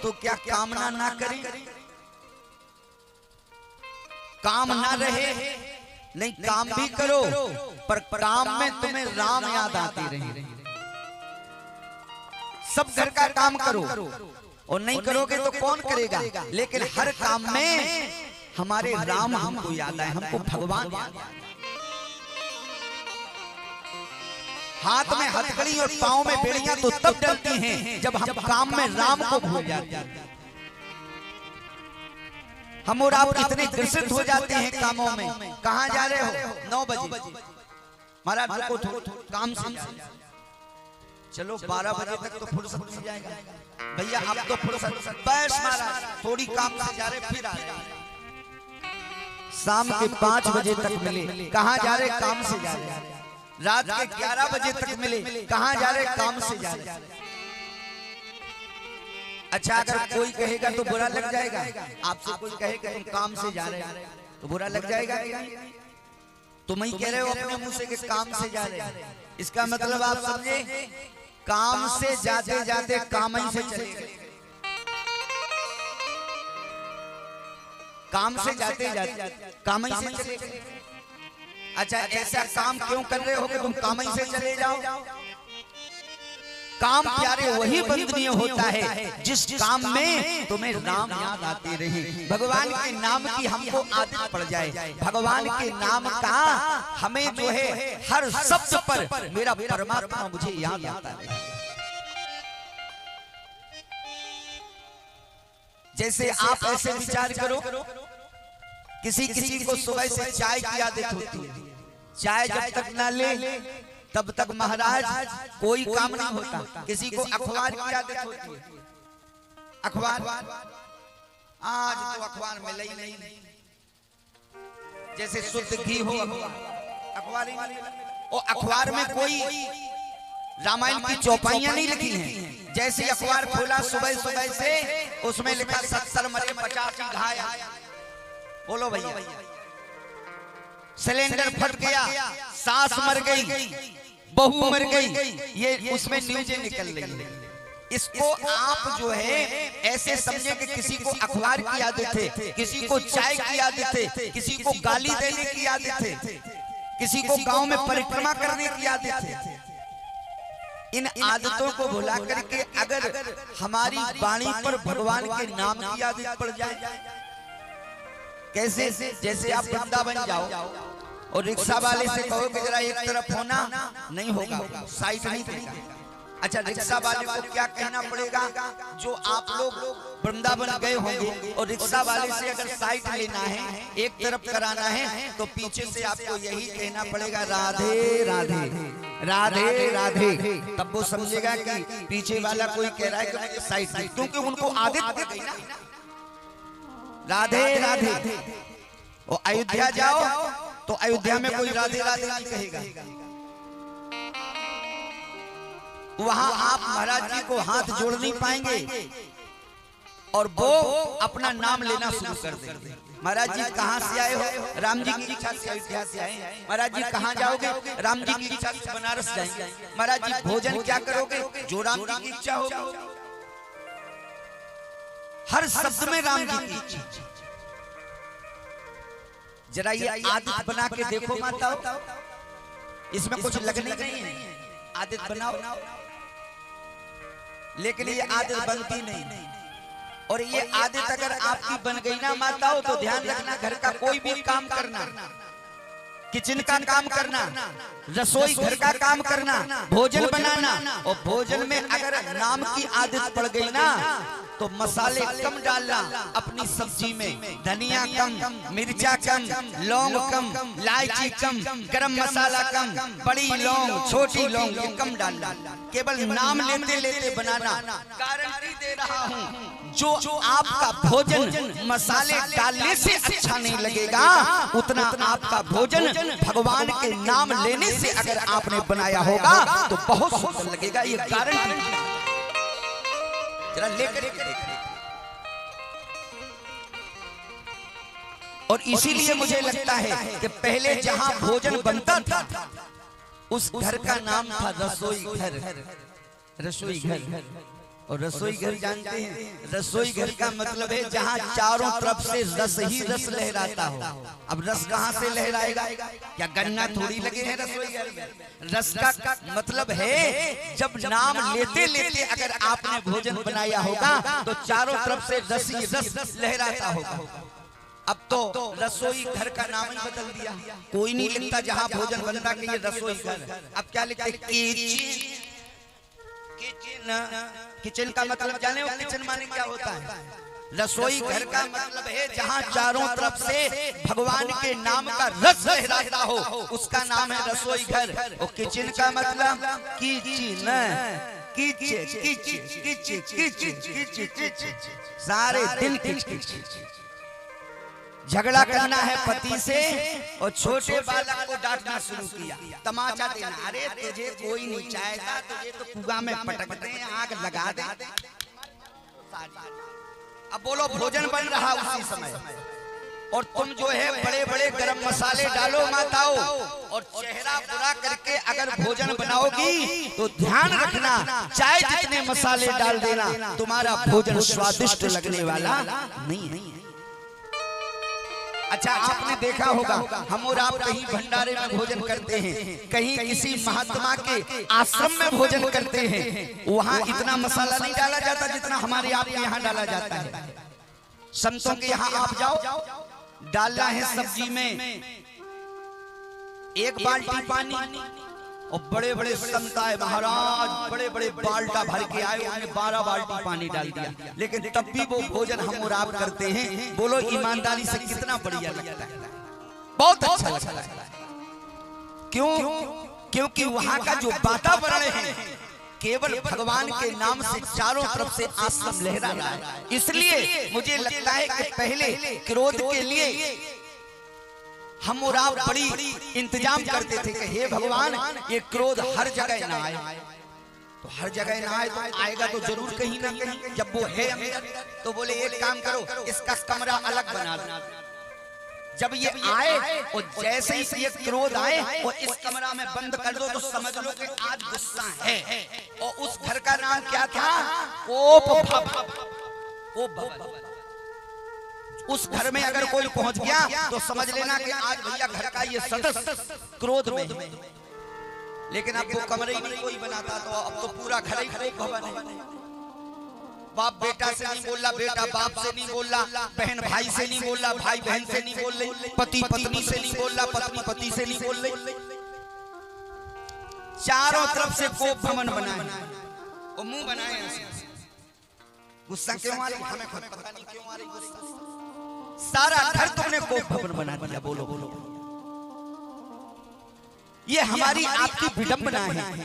तो क्या कामना ना करें? काम ना रहे नहीं, काम भी करो, पर काम में तुम्हें राम याद आती रहे। सब घर का काम करो और नहीं करोगे तो कौन करेगा? लेकिन हर काम में हमारे राम हमको याद आए, हमको भगवान याद आए। हाथ में हथकड़ी और पांव में बेड़ियां तो तब डलती हैं जब हम काम में राम को भूल जाते हैं। हम और आप इतने ग्रसित हो जाते हैं कामों में। कहां जा रहे हो? 9 बजे। महाराज को काम से चलो 12 बजे तक तो फुर्सत मिल जाएगा। भैया अब तो फुर्सत बस महाराज, थोड़ी काम से जा रहे फिर आ रहे। शाम के 5 बजे तक मिले, कहां जा रहे? काम से जा रहे। रात के 11 बजे तक मिले, कहां जा रहे? काम से जा रहे। अच्छा अगर कोई कहेगा तो बुरा लग जाएगा? आपसे कोई कहेगा तुम काम से जा रहे हैं तो बुरा लग जाएगा? तुम ही कह रहे हो अपने मुंह से कि काम से जा रहे हैं। इसका मतलब आप समझे, काम से जाते जाते काम ही से चले गए। काम से जाते जाते काम ही से चले गए। अच्छा ऐसा काम क्यों कर रहे हो कि तुम काम ही से चले जाओ? काम प्यारे वही बंदनीय होता है जिस काम में तुम्हें राम याद आते रहे। भगवान के नाम की हमको आदत पड़ जाए। भगवान के नाम का हमें जो है हर शब्द पर मेरा परमात्मा मुझे याद आता है। जैसे आप ऐसे विचार करो, किसी को सुबह से चाय की आदत होती है। चाय जब तक ना ले तब तक महाराज कोई काम नहीं होता। किसी को अखबार की आदत होती है। अखबार आज तो अखबार मिला ही नहीं। जैसे शुद्ध घी हो अखबार ही और अखबार में कोई रामायण की चौपाइयां नहीं लिखी हैं। जैसे अखबार खोला सुबह से उसमें लिखा 70 मरे 85 घायल। बोलो भैया, सिलेंडर फट गया, सास मर गई, बहू मर गई, ये उसमें न्यूज़ें निकल रही है। इसको आप जो है ऐसे समझे कि किसी को अखबार की आदत है, किसी को चाय की आदत है, किसी को गाली देने की आदत है, किसी को गांव में परिक्रमा करने की आदत है। इन आदतों को भुला करके अगर हमारी वाणी पर भगवान के नाम की आदत पड़ जाए, कैसे? जैसे आप वृंदावन जाओ और रिक्शा वाले से कहो कि जरा एक तरफ होना, नहीं होगा, साइड नहीं देगा। अच्छा रिक्शा वाले को क्या कहना पड़ेगा? जो आप लोग वृंदावन गए होंगे और रिक्शा वाले से अगर साइड लेना है, एक तरफ कराना है, तो पीछे से आपको यही कहना पड़ेगा राधे राधे राधे राधे। तब वो समझेगा कि पीछे वाला कोई कह रहा है कि साइड दे, क्योंकि उनको आदत पड़ गई ना राधे राधे। और अयोध्या जाओ तो अयोध्या में कोई राधे राधे नहीं कहेगा। वहां आप महाराज जी को हाथ जोड़ नहीं पाएंगे और वो अपना नाम लेना शुरू कर देंगे। महाराज जी कहाँ से आए हो? राम जी की इच्छा से अयोध्या से आए। महाराज जी कहाँ जाओगे? राम जी की इच्छा से बनारस जाएंगे। महाराज जी भोजन क्या करोगे? जो राम जी की इच्छा होगी। हर शब्द में राम जी की इच्छा। जरा ये आदत बना के देखो माताओं, इसमें कुछ लगने नहीं है। आदत बनाओ, लेकिन ये आदत बनती नहीं। और ये आदत अगर आपकी बन गई ना माताओं, तो ध्यान रखना, घर का कोई भी काम करना, किचन का काम करना, रसोई घर का काम करना, भोजन बनाना, और भोजन में अगर नाम की आदत पड़ गई ना, तो मसाले कम डालना अपनी सब्जी में, धनिया कम, मिर्चा कम, लौंग कम, इलायची कम, गरम मसाला कम, बड़ी लौंग, छोटी लौंग ये कम डालना। केवल नाम लेते लेते बनाना। गारंटी दे रहा हूँ, जो आपका भोजन मसाले डालने से अच्छा नहीं लगेगा, उतना आपका भोजन भगवान के नाम लेने से अगर आपने बनाया होगा तो बहुत सुंदर लगेगा। ये गारंटी जरा लेकर देखिए। और इसीलिए मुझे लगता है कि पहले जहां भोजन बनता था उस घर का नाम था रसोई घर। रसोई घर और रसोई घर जानते हैं, रसोई घर का मतलब है जहाँ चारों तरफ से रस ही रस लहराता हो। अब रस कहाँ से लहराएगा? क्या गन्ना थोड़ी लगे हैं रसोई घर में? रस का मतलब है जब नाम लेते लेते अगर आपने भोजन बनाया होगा तो चारों तरफ से रस ही रस लहराता होगा। अब तो रसोई घर का नाम ही बदल दिया, कोई नहीं लिखता जहाँ भोजन बनता कि ये रसोई घर। अब क्या लिखते? किचन। किचन का मतलब जाने हो? किचन माने क्या होता है? रसोई घर का मतलब है जहाँ चारों तरफ से भगवान के नाम का रस लहराता हो, उसका नाम है रसोई घर। और किचन का मतलब kitchen, kitchen kitchen kitchen kitchen, सारे दिन किचन। झगड़ा करना है पति से और छोटे बालक को डांटना शुरू किया, तमाचा देना। अरे तुझे कोई नहीं चाहेगा, तुझे तो कुआं में पटक दे, आग लगा दे। अब बोलो भोजन बन रहा उसी समय और तुम जो है बड़े बड़े गरम मसाले डालो माताओं और चेहरा बुरा करके अगर भोजन बनाओगी तो ध्यान रखना, चाहे जितने मसाले डाल देना, तुम्हारा भोजन स्वादिष्ट लगने वाला नहीं है। अच्छा, आपने देखा होगा हम और आप कहीं भंडारे में भोजन करते हैं, कहीं किसी महात्मा के आश्रम में भोजन करते हैं, वहाँ इतना मसाला नहीं डाला जाता जितना हमारे आपके यहाँ डाला जाता है। संतों के यहाँ आप जाओ, डालना है सब्जी में 1 बाल्टी पानी और बड़े बड़े संत आए महाराज, बड़े बड़े बाल्टा भर के आए, उन्होंने 12 बाल्टी पानी डाल दिया, लेकिन तब भी वो भोजन हम और आप करते हैं। बोलो ईमानदारी से कितना बढ़िया लगता है, बहुत अच्छा लगता है। क्यों? क्योंकि वहाँ का जो वातावरण है केवल भगवान के नाम से चारों तरफ से आसम लहरा रहा है। इसलिए मुझे लगता है कि पहले क्रोध के लिए हम और आप बड़ी इंतजाम करते थे कि हे भगवान ये क्रोध हर जगह ना आए, तो हर जगह ना आए तो आएगा तो जरूर कहीं ना कहीं। जब वो है अंदर तो बोले एक काम करो, इसका कमरा अलग बना दो। जब ये आए और जैसे ही ये क्रोध आए और इस कमरा में बंद कर दो तो समझ लो कि आज गुस्सा है। और उस घर का नाम क्या था? कोप भवन। उस घर में अगर कोई पहुंच गया तो समझ लेना कि आज भैया घर का ये सदस्य क्रोध में है। लेकिन अब वो कमरे ही नहीं कोई बनाता, तो अब तो पूरा घर ही कोप भवन है। बाप बेटा से नहीं बोल रहा, बेटा बाप से नहीं बोल रहा, बहन भाई से नहीं बोल रहा, भाई बहन से नहीं बोल रही, पति पत्नी से नहीं बोल रहा, पत्नी पति से नहीं बोल रही। चारों तरफ से कोप भवन बनाए और मुंह बनाए ऐसे। गुस्सा क्यों आ रही? हमें खुद पता नहीं क्यों आ रही गुस्सा। सारा घर तुमने कोप भवन बना दिया। बोलो बोलो, ये हमारी आपकी विडंबना है।